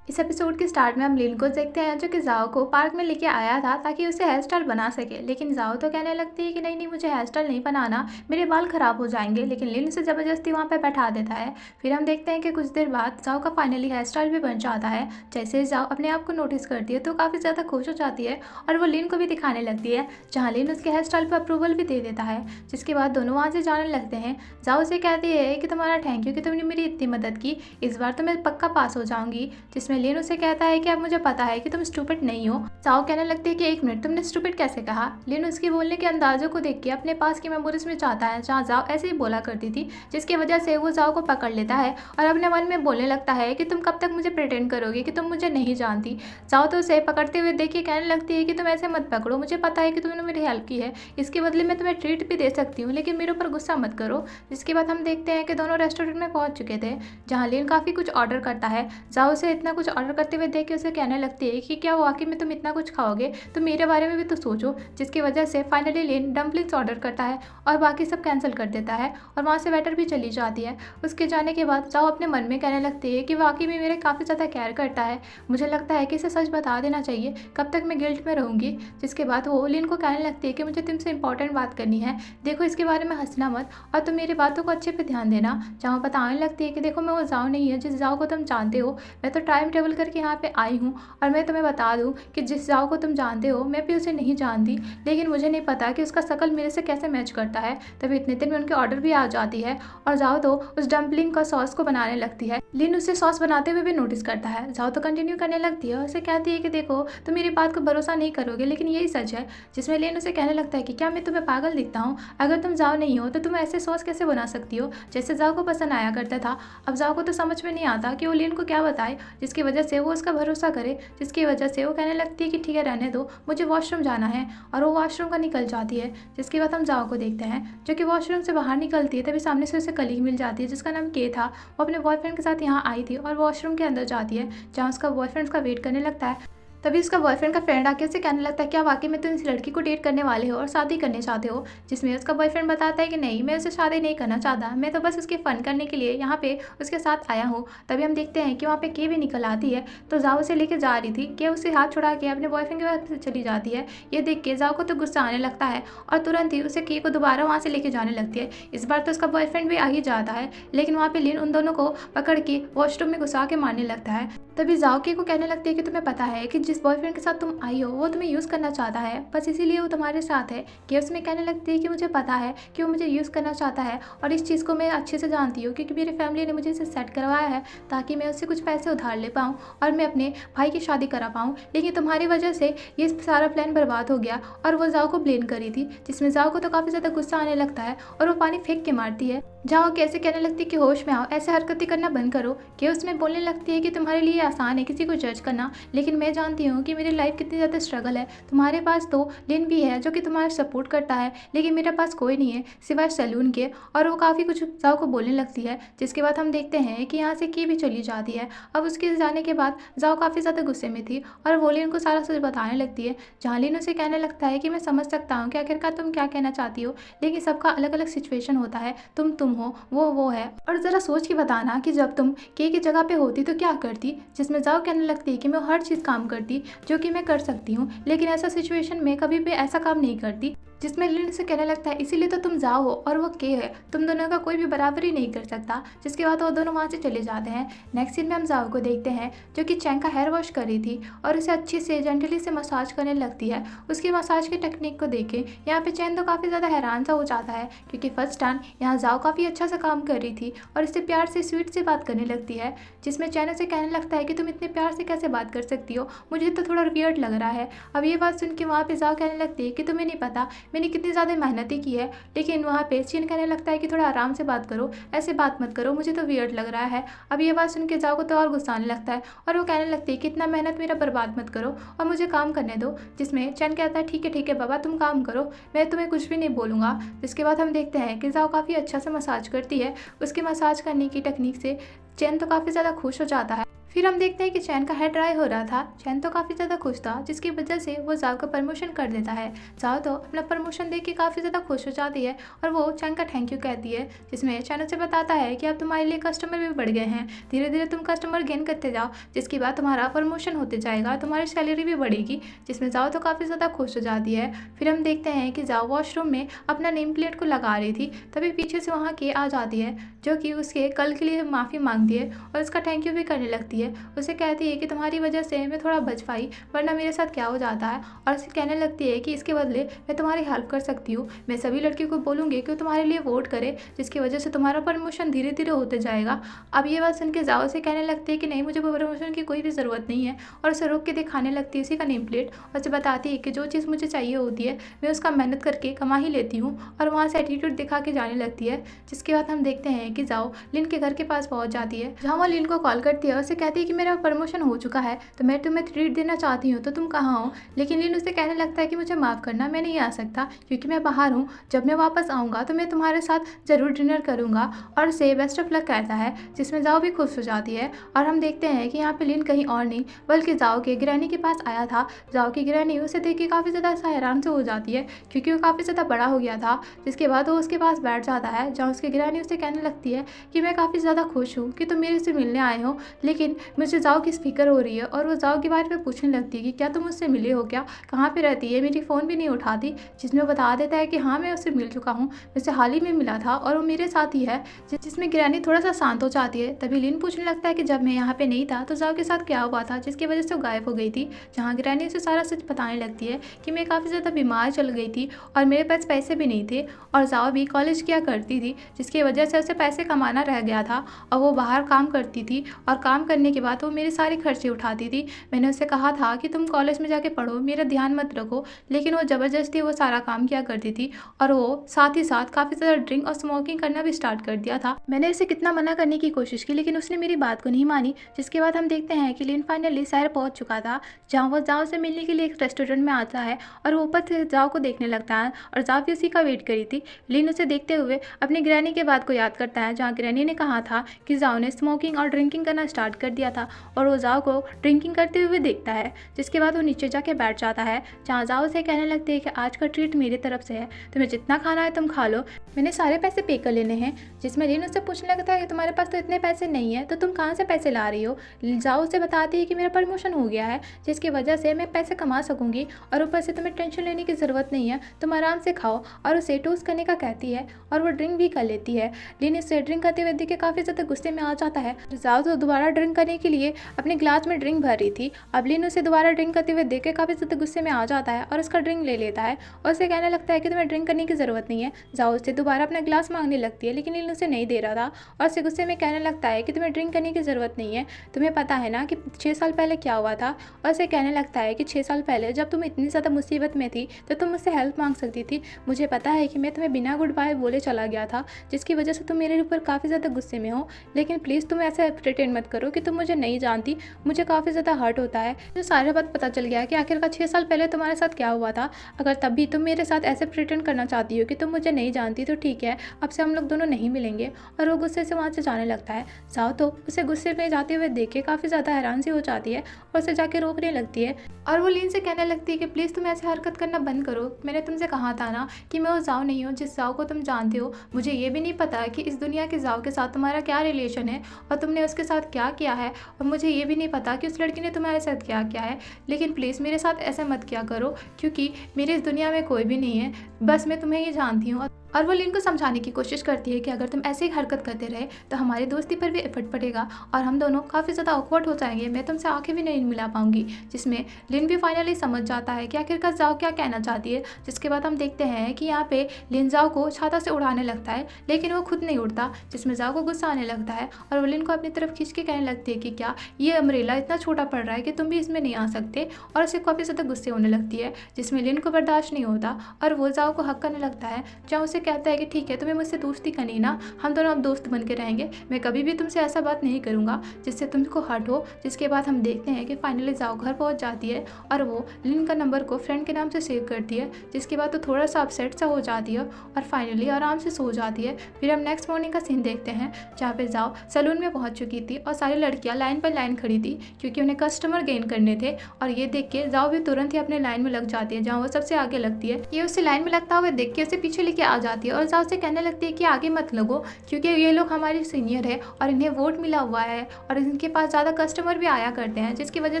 इस एपिसोड के स्टार्ट में हम लिन को देखते हैं जो कि जाओ को पार्क में लेके आया था ताकि उसे हेयर स्टाइल बना सके। लेकिन जाओ तो कहने लगती है कि नहीं नहीं, मुझे हेयर स्टाइल नहीं बनाना, मेरे बाल खराब हो जाएंगे। लेकिन लिन उसे ज़बरदस्ती वहाँ पे बैठा देता है। फिर हम देखते हैं कि कुछ देर बाद जाओ का फाइनली हेयर स्टाइल भी बन जाता है। जैसे ही जाओ अपने आप को नोटिस करती है तो काफ़ी ज़्यादा खुश हो जाती है और वो लिन को भी दिखाने लगती है, जहाँ लिन उसके हेयर स्टाइल पर अप्रूवल भी दे देता है। जिसके बाद दोनों वहाँ से जाने लगते हैं। जाओ से कहती है कि तुम्हारा थैंक यू कि तुमने मेरी इतनी मदद की, इस बार तो मैं पक्का पास हो जाऊंगी। जिसमें लिन उसे कहता है कि अब मुझे पता है कि तुम स्टूपिड नहीं हो। जाओ कहने लगती है कि एक मिनट, तुमने स्टूपिड कैसे कहा। लिन उसके बोलने के अंदाजों को देख के अपने पास की मेमोरीज में जाता है जहाँ जाओ ऐसे ही बोला करती थी, जिसकी वजह से वो जाओ को पकड़ लेता है और अपने मन में बोलने लगता है कि तुम कब तक मुझे प्रिटेंड करोगे कि तुम मुझे नहीं जानती। जाओ तो उसे पकड़ते हुए देख के कहने लगती है कि तुम ऐसे मत पकड़ो, मुझे पता है कि तुमने मेरी हेल्प की है, इसके बदले में तुम्हें ट्रीट भी दे सकती हूँ, लेकिन मेरे ऊपर गुस्सा मत करो। जिसके बाद हम देखते हैं कि दोनों रेस्टोरेंट में पहुंच चुके थे, जहाँ लिन काफ़ी कुछ ऑर्डर करता है। जाओ उसे इतना कुछ ऑर्डर करते हुए देख के उसे कहने लगती है कि क्या वाकई में तुम इतना कुछ खाओगे, तो मेरे बारे में भी तो सोचो। जिसकी वजह से फाइनली लिन डम्पलिंग्स ऑर्डर करता है और बाकी सब कैंसिल कर देता है और वहाँ से वेटर भी चली जाती है। उसके जाने के बाद जाओ अपने मन में कहने लगती है कि वाकई में मेरे काफ़ी ज़्यादा केयर करता है, मुझे लगता है कि इसे सच बता देना चाहिए, कब तक मैं गिल्ट में रहूँगी। जिसके बाद वो लिन को कहने लगती है कि मुझे तुमसे इंपॉर्टेंट बात करनी है, देखो इसके बारे में हंसना मत और तुम मेरी बातों को अच्छे पे ध्यान देना। जहाँ बताने लगती है कि देखो मैं वो जाओ नहीं है जिस जाओ को तुम जानते हो, मैं तो टाइम ट्रेवल करके यहाँ पे आई हूँ और मैं तुम्हें बता दूँ कि जिस जाओ को तुम जानते हो मैं भी उसे नहीं जानती, लेकिन मुझे नहीं पता कि उसका शकल मेरे से कैसे मैच करता है। तभी इतने दिन में उनके ऑर्डर भी आ जाती है और जाओ तो उस डम्पलिंग का सॉस को बनाने लगती है। लिन उसे सॉस बनाते हुए भी नोटिस करता है। जाओ तो कंटिन्यू करने लगती है और उसे कहती है कि देखो तुम मेरी बात को भरोसा नहीं करोगे, लेकिन यही सच है। जिसमें लिन उसे कहने लगता है कि क्या मैं तुम्हें पागल दिखता हूँ, अगर तुम जाओ नहीं हो तो तुम ऐसे सॉस कैसे बना सकती हो जैसे जाओ को पसंद आया करता था। अब जाओ को तो समझ में नहीं आता कि वो लिन को क्या बताए, जिसकी वजह से वो उसका भरोसा करे। जिसकी वजह से वो कहने लगती है कि ठीक है रहने दो, मुझे वॉशरूम जाना है, और वो वॉशरूम का निकल जाती है। जिसके बाद हम जाओ को देखते हैं जो कि वॉशरूम से बाहर निकलती है। तभी सामने से उसे कलीग मिल जाती है जिसका नाम के था। वो अपने बॉयफ्रेंड के साथ यहाँ आई थी और वॉशरूम के अंदर जाती है जहाँ उसका बॉयफ्रेंड उसका वेट करने लगता है। तभी उसका बॉयफ्रेंड का फ्रेंड आके उसे कहने लगता है क्या वाकई में तुम इस लड़की को डेट करने वाले हो और शादी करने चाहते हो। जिसमें उसका बॉयफ्रेंड बताता है कि नहीं, मैं उससे शादी नहीं करना चाहता, मैं तो बस उसके फन करने के लिए यहाँ पे उसके साथ आया हूँ। तभी हम देखते हैं कि वहाँ पे के भी निकल आती है, तो जाओ उसे लेके जा रही थी कि उसे हाथ छुड़ा के अपने बॉयफ्रेंड के पास चली जाती है। ये देख के जाओ को तो गुस्सा आने लगता है और तुरंत ही उसे के को दोबारा वहाँ से लेके जाने लगती है। इस बार तो उसका बॉयफ्रेंड भी आ ही जाता है, लेकिन वहाँ पे लिन उन दोनों को पकड़ के वॉशरूम में घुसा के मारने लगता है। तभी जाओ के को कहने लगती है कि तुम्हें पता है कि जिस बॉयफ्रेंड के साथ तुम आई हो वो तुम्हें यूज़ करना चाहता है, बस इसीलिए वो तुम्हारे साथ है। कि उसमें कहने लगती है कि मुझे पता है कि वो मुझे यूज़ करना चाहता है और इस चीज़ को मैं अच्छे से जानती हूँ, क्योंकि मेरी फैमिली ने मुझे इसे सेट करवाया है ताकि मैं उससे कुछ पैसे उधार ले पाऊँ और मैं अपने भाई की शादी करा पाऊँ। लेकिन तुम्हारी वजह से ये सारा प्लान बर्बाद हो गया। और वो जाओ को ब्लेम करी थी, जिसमें जाओ को तो काफ़ी ज़्यादा गुस्सा आने लगता है और वो पानी फेंक के मारती है। जहाँ वो कैसे कहने लगती है कि होश में आओ, ऐसे हरकतें करना बंद करो। कि उसमें बोलने लगती है कि तुम्हारे लिए आसान है किसी को जज करना, लेकिन मैं जानती हूँ कि मेरी लाइफ कितनी ज़्यादा स्ट्रगल है। तुम्हारे पास तो लिन भी है जो कि तुम्हारा सपोर्ट करता है, लेकिन मेरे पास कोई नहीं है सिवाय सैलून के। और वो काफ़ी कुछ जाओ को बोलने लगती है। जिसके बाद हम देखते हैं कि यहाँ से की भी चली जाती है। अब उसके जाने के बाद जाओ काफ़ी ज़्यादा गुस्से में थी और वो लिन को सारा सच बताने लगती है। जहाँ लिन उसे कहने लगता है कि मैं समझ सकता हूँ कि आखिरकार तुम क्या कहना चाहती हो, लेकिन सबका अलग अलग सिचुएशन होता है, तुम हो, वो है, और ज़रा सोच के बताना कि जब तुम के की जगह पे होती तो क्या करती। जिसमें जाओ कहने लगती है कि मैं हर चीज़ काम करती जो कि मैं कर सकती हूँ, लेकिन ऐसा सिचुएशन में कभी भी ऐसा काम नहीं करती। जिसमें लिन से कहने लगता है इसीलिए तो तुम जाओ हो और वो के है, तुम दोनों का कोई भी बराबरी नहीं कर सकता। जिसके बाद वो दोनों वहाँ से चले जाते हैं। नेक्स्ट सीन में हम जाओ को देखते हैं जो कि चैंग का हेयर वॉश कर रही थी और उसे अच्छे से जेंटली से मसाज करने लगती है। उसकी मसाज की टेक्निक को देखे यहाँ पे चैन तो काफ़ी ज़्यादा हैरान सा हो जाता है, क्योंकि फर्स्ट टाइम यहाँ जाओ काफ़ी अच्छा सा काम कर रही थी और इससे प्यार से स्वीट से बात करने लगती है। जिसमें चैन उसे कहने लगता है कि तुम इतने प्यार से कैसे बात कर सकती हो, मुझे तो थोड़ा वियर्ड लग रहा है। अब ये बात सुन के वहाँ पे जाओ कहने लगती है कि तुम्हें नहीं पता मैंने कितनी ज़्यादा मेहनत ही की है। लेकिन वहाँ पे चीन कहने लगता है कि थोड़ा आराम से बात करो, ऐसे बात मत करो, मुझे तो वियर्ड लग रहा है। अब ये बात सुन के जाओ को तो और गुस्सा आने लगता है और वो कहने लगती है कि इतना मेहनत मेरा बर्बाद मत करो और मुझे काम करने दो। जिसमें चैन कहता है ठीक है बाबा, तुम काम करो, मैं तुम्हें कुछ भी नहीं बोलूँगा। जिसके बाद हम देखते हैं कि जाओ काफ़ी अच्छा से मसाज करती है। उसके मसाज करने की टेक्निक से चैन तो काफ़ी ज़्यादा खुश हो जाता है। फिर हम देखते हैं कि चैन का हेयर ड्राई हो रहा था। चैन तो काफ़ी ज़्यादा खुश था, जिसकी वजह से वो जाओ का प्रमोशन कर देता है। जाओ तो अपना प्रमोशन देख के काफ़ी ज़्यादा खुश हो जाती है और वो चैन का थैंक यू कहती है, जिसमें चैन उसे बताता है कि अब तुम्हारे लिए कस्टमर भी बढ़ गए हैं, धीरे धीरे तुम कस्टमर गेन करते जाओ, जिसके बाद तुम्हारा प्रमोशन होते जाएगा, तुम्हारी सैलरी भी बढ़ेगी। जिसमें जाओ तो काफ़ी ज़्यादा खुश हो जाती है। फिर हम देखते हैं कि जाओ वॉशरूम में अपना नेम प्लेट को लगा रही थी, तभी पीछे से वहाँ के आ जाती है, जो कि उसके कल के लिए माफ़ी मांगती है और उसका थैंक यू भी करने लगती है। उसे कहती है कि तुम्हारी वजह से मैं थोड़ा बच पाई, वरना मेरे साथ क्या हो जाता है। और उसे कहने लगती है कि इसके बदले मैं तुम्हारी हेल्प कर सकती हूँ, मैं सभी लड़कियों को बोलूँगी कि वो तुम्हारे लिए वोट करे, जिसकी वजह से तुम्हारा प्रमोशन धीरे धीरे होते जाएगा। अब ये बात सुन के जाओ से कहने लगती है कि नहीं, मुझे प्रमोशन की कोई भी ज़रूरत नहीं है, और उसे रोक के दिखाने लगती है उसी का नेम प्लेट और उसे बताती है कि जो चीज़ मुझे चाहिए होती है मैं उसका मेहनत करके कमा ही लेती हूँ, और वहाँ से एटीट्यूड दिखा के जाने लगती है। जिसके बाद हम देखते हैं कि जाओ लिन के घर के पास पहुँच जाती है, जहाँ वो लिन को कॉल करती है और उसे कहती है कि मेरा प्रमोशन हो चुका है, तो मैं तुम्हें ट्रीट देना चाहती हूँ, तो तुम कहाँ हो। लेकिन लिन उसे कहने लगता है कि मुझे माफ़ करना, मैं नहीं आ सकता क्योंकि मैं बाहर हूँ, जब मैं वापस आऊँगा तो मैं तुम्हारे साथ ज़रूर डिनर करूँगा, और उसे बेस्ट ऑफ लक कहता है, जिसमें जाओ भी खुश हो जाती है। और हम देखते हैं कि यहाँ पे लिन कहीं और नहीं बल्कि जाओ के ग्रैनी के पास आया था। जाओ की ग्रैनी उसे देख के काफ़ी ज़्यादा हैरान से हो जाती है, क्योंकि वो काफ़ी ज़्यादा बड़ा हो गया था। जिसके बाद वो उसके पास बैठ जाता है, जहाँ उसकी ग्रैनी उसे कहने लगती है कि मैं काफ़ी ज़्यादा खुश हूँ कि तुम मेरे से मिलने आए हो, लेकिन मुझे जाओ की फिक्र हो रही है। और वो जाओ के बारे में पूछने लगती है कि क्या तुम उससे मिले हो, क्या कहाँ पे रहती है, मेरी फ़ोन भी नहीं उठाती। जिसमें वो बता देता है कि हाँ, मैं उससे मिल चुका हूँ, मुझसे हाल ही में मिला था और वो मेरे साथ ही है। जिसमें ग्रैनी थोड़ा सा शांत हो जाती है। तभी लिन पूछने लगता है कि जब मैं यहाँ पे नहीं था तो जाओ के साथ क्या हुआ था, जिसकी वजह से वो गायब हो गई थी। जहाँ ग्रैनी उसे सारा सच बताने लगती है कि मैं काफ़ी ज़्यादा बीमार चल गई थी और मेरे पास पैसे भी नहीं थे, और जाओ भी कॉलेज किया करती थी, जिसकी वजह से उसे पैसे कमाना रह गया था, और वो बाहर काम करती थी, और काम करने के बाद वो मेरे सारे खर्चे उठाती थी। मैंने उससे कहा था कि तुम कॉलेज में जाके पढ़ो, मेरा ध्यान मत रखो, लेकिन वो ज़बरदस्ती वो सारा काम किया करती थी, और वो साथ ही साथ काफ़ी ज़्यादा ड्रिंक और स्मोकिंग करना भी स्टार्ट कर दिया था। मैंने उसे कितना मना करने की कोशिश की, लेकिन उसने मेरी बात को नहीं मानी। जिसके बाद हम देखते हैं कि लिन फाइनली शहर पहुंच चुका था, जहां वो जाओ से मिलने के लिए एक रेस्टोरेंट में आता है, और वो ऊपर से जाओ को देखने लगता है, और जाओ भी उसी का वेट करी थी। लिन उसे देखते हुए अपनी ग्रैनी के बात को याद करता है, जहाँ ग्रैनी ने कहा था कि जाओ ने स्मोकिंग और ड्रिंकिंग करना स्टार्ट कर दिया था, और वो जाओ को ड्रिंकिंग करते हुए देखता है। जिसके बाद वो नीचे जाके बैठ जाता है, जहाँ जाओ से कहने लगते हैं कि आज का ट्रीट मेरी तरफ से है, तुम्हें जितना खाना है तुम खा लो, मैंने सारे पैसे पे कर लेने हैं। जिसमें लिन उससे पूछने लगता है कि तुम्हारे पास तो इतने पैसे नहीं है, तो तुम कहाँ से पैसे ला रही हो। जाओ उसे बताती है कि मेरा प्रमोशन हो गया है, जिसकी वजह से मैं पैसे कमा सकूंगी, और ऊपर से तुम्हें टेंशन लेने की ज़रूरत नहीं है, तुम आराम से खाओ, और उसे टोस्ट करने का कहती है, और वो ड्रिंक भी कर लेती है। लिन इसे ड्रिंक करते हुए देख के काफ़ी ज़्यादा गुस्से में आ जाता है। जाओ तो दोबारा ड्रिंक करने के लिए अपने ग्लास में ड्रिंक भर रही थी। अब लिन उसे दोबारा ड्रिंक करते हुए देख के काफ़ी ज़्यादा गुस्से में आ जाता है, और उसका ड्रिंक ले लेता है, और उसे कहने लगता है कि तुम्हें ड्रिंक करने की ज़रूरत नहीं है। जाओ उससे दोबारा अपना ग्लास मांगने लगती है, लेकिन लिन उसे नहीं दे रहा था, और उसे गुस्से में कहने लगता है कि तुम्हें ड्रिंक करने की ज़रूरत नहीं है, तुम्हें पता है ना कि 6 साल पहले क्या हुआ था। और उसे कहने लगता है कि 6 साल पहले जब तुम इतनी ज़्यादा मुसीबत में थी तो तुम मुझसे हेल्प मांग सकती थी। मुझे पता है कि मैं तुम्हें बिना गुड बाय बोले चला गया था, जिसकी वजह से तुम मेरे ऊपर काफ़ी ज़्यादा गुस्से में हो, लेकिन प्लीज़ तुम ऐसे प्रिटेंड मत करो कि तुम मुझे नहीं जानती, मुझे काफ़ी ज़्यादा हर्ट होता है। मुझे सारा बात पता चल गया कि आखिरकार 6 साल पहले तुम्हारे साथ क्या हुआ था। अगर तब भी तुम मेरे साथ ऐसे प्रिटेंड करना चाहती हो कि तुम मुझे नहीं जानती, तो ठीक है, अब से हम लोग दोनों नहीं मिलेंगे। और वो गुस्से से वहाँ से जाने लगता है। जाओ तो उसे गुस्से में जाते हुए देख के काफ़ी ज़्यादा हैरान सी हो जाती है, और उसे जाके रोकने लगती है, और वो लिन से कहने लगती है कि प्लीज़ तुम ऐसे हरकत करना बंद करो, मैंने तुमसे कहा था ना कि मैं वो जाओ नहीं हूँ जिस जाओ को तुम जानते हो। मुझे ये भी नहीं पता कि इस दुनिया के जाओ के साथ तुम्हारा क्या रिलेशन है, और तुमने उसके साथ क्या किया है, और मुझे ये भी नहीं पता कि उस लड़की ने तुम्हारे साथ क्या किया है, लेकिन प्लीज़ मेरे साथ ऐसा मत किया करो, क्योंकि मेरे इस दुनिया में कोई भी नहीं है, बस मैं तुम्हें ये जानती हूँ। और वो लिन को समझाने की कोशिश करती है कि अगर तुम ऐसे ही हरकत करते रहे तो हमारी दोस्ती पर भी इफेक्ट पड़ेगा, और हम दोनों काफ़ी ज़्यादा ऑकवर्ड हो जाएंगे, मैं तुमसे आंखें भी नहीं मिला पाऊंगी। जिसमें लिन भी फाइनली समझ जाता है कि आखिरकार जाओ क्या कहना चाहती है। जिसके बाद हम देखते हैं कि यहाँ पे लिन जाओ को छाता से उड़ाने लगता है, लेकिन वो खुद नहीं उड़ता, जिसमें जाओ को गुस्सा आने लगता है, और वो लिन को अपनी तरफ खींच के कहने लगती है कि क्या ये अम्ब्रेला इतना छोटा पड़ रहा है कि तुम भी इसमें नहीं आ सकते, और उसे काफ़ी ज़्यादा गुस्से होने लगती है। जिसमें लिन को बर्दाश्त नहीं होता, और वो जाओ को हक करने लगता है, जहाँ उसे कहता है कि ठीक है, तुम्हें मुझसे दोस्ती करनी ना, हम दोनों अब दोस्त बन के रहेंगे, मैं कभी भी तुमसे ऐसा बात नहीं करूँगा जिससे तुमको हर्ट हो। जिसके बाद हम देखते हैं कि फाइनली जाओ घर पहुँच जाती है और वो लिन का नंबर को फ्रेंड के नाम से सेव करती है। जिसके बाद तो थोड़ा सा अपसेट सा हो जाती है और फाइनली आराम से सो जाती है। फिर हम नेक्स्ट मॉर्निंग का सीन देखते हैं जहाँ पे जाओ सैलून में पहुँच चुकी थी और सारी लड़कियाँ लाइन पर लाइन खड़ी थी क्योंकि उन्हें कस्टमर गेन करने थे। और ये देख के जाओ भी तुरंत ही अपने लाइन में लग जाती है जहाँ वो सबसे आगे लगती है। ये उसे लाइन में लगता हुआ देख के उसे पीछे लेके आ जाती है और जाओ से कहने लगती है कि आगे मत लगो क्योंकि ये लोग हमारे सीनियर है और इन्हें वोट मिला हुआ है और इनके पास ज़्यादा कस्टमर भी आया करते हैं, जिसकी वजह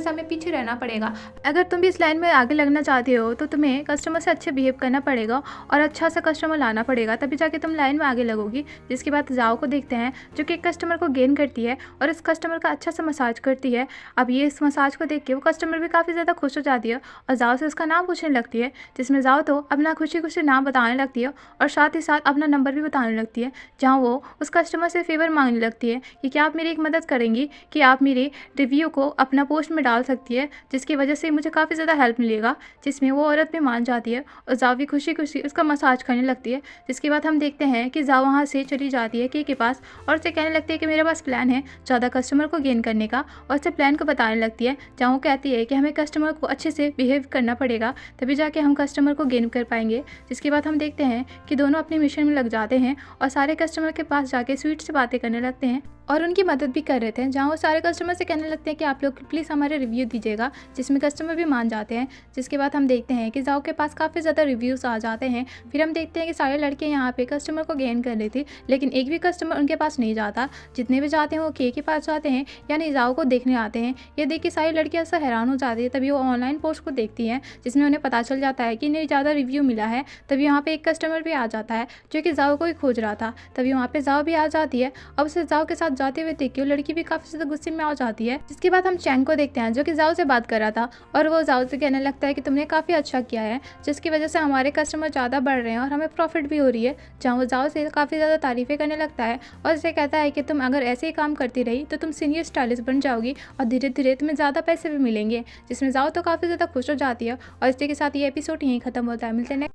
से हमें पीछे रहना पड़ेगा। अगर तुम भी इस लाइन में आगे लगना चाहते हो तो तुम्हें कस्टमर से अच्छे बिहेव करना पड़ेगा और अच्छा सा कस्टमर लाना पड़ेगा, तभी जाके तुम लाइन में आगे लगोगी। जिसके बाद जाओ को देखते हैं जो कि एक कस्टमर को गेन करती है और इस कस्टमर का अच्छा सा मसाज करती है। अब ये इस मसाज को देख के वो कस्टमर भी काफ़ी ज़्यादा खुश हो जाती है और जाओ से उसका नाम पूछने लगती है, जिसमें जाओ तो अपना खुशी खुशी नाम बताने लगती है और साथ ही साथ अपना नंबर भी बताने लगती है, जहाँ वो उस कस्टमर से फेवर मांगने लगती है कि क्या आप मेरी एक मदद करेंगी कि आप मेरे रिव्यू को अपना पोस्ट में डाल सकती है, जिसकी वजह से मुझे काफ़ी ज़्यादा हेल्प मिलेगा। जिसमें वो औरत भी मान जाती है और जाओ भी खुशी खुशी उसका मसाज करने लगती है। जिसके बाद हम देखते हैं कि जाओ वहाँ से चली जाती है के पास और उसे कहने लगती है कि मेरे पास प्लान है ज़्यादा कस्टमर को गेन करने का, और उसे प्लान को बताने लगती है जहाँ वो कहती है कि हमें कस्टमर को अच्छे से बिहेव करना पड़ेगा तभी जाके हम कस्टमर को गेन कर पाएंगे। जिसके बाद हम देखते हैं कि दोनों अपने मिशन में लग जाते हैं और सारे कस्टमर के पास जाके स्वीट से बातें करने लगते हैं और उनकी मदद भी कर रहे थे, जहाँ वो सारे कस्टमर से कहने लगते हैं कि आप लोग प्लीज़ हमारे रिव्यू दीजिएगा, जिसमें कस्टमर भी मान जाते हैं। जिसके बाद हम देखते हैं कि जाओ के पास काफ़ी ज़्यादा रिव्यूज़ आ जाते हैं। फिर हम देखते हैं कि सारे लड़के यहाँ पे कस्टमर को गेन कर रही थी, लेकिन एक भी कस्टमर उनके पास नहीं जाता। जितने भी जाते हैं वो के पास जाते हैं, यानी जाओ को देखने आते हैं। ये देख के सारी लड़कियाँ ऐसा हैरान हो जाती है। तभी वो ऑनलाइन पोस्ट को देखती हैं जिसमें उन्हें पता चल जाता है कि इन्हें ज़्यादा रिव्यू मिला है। तभी वहाँ पर एक कस्टमर भी आ जाता है जो कि जाओ को ही खोज रहा था। तभी वहाँ पर जाओ भी आ जाती है। अब उसे जाओ के साथ जाते हुए देख के लड़की भी काफ़ी ज़्यादा गुस्से में आ जाती है। जिसके बाद हम चैंग को देखते हैं जो कि जाओ से बात कर रहा था और वो जाओ से कहने लगता है कि तुमने काफ़ी अच्छा किया है, जिसकी वजह से हमारे कस्टमर ज़्यादा बढ़ रहे हैं और हमें प्रॉफिट भी हो रही है। जहाँ वो जाओ से काफ़ी ज़्यादा तारीफ़ें करने लगता है और उसे कहता है कि तुम अगर ऐसे ही काम करती रही तो तुम सीनियर स्टाइलिस्ट बन जाओगी और धीरे धीरे तुम्हें ज़्यादा पैसे भी मिलेंगे। जिसमें जाओ तो काफ़ी ज़्यादा खुश हो जाती है और इसी के साथ ये एपिसोड यहीं ख़त्म होता है। मिलते हैं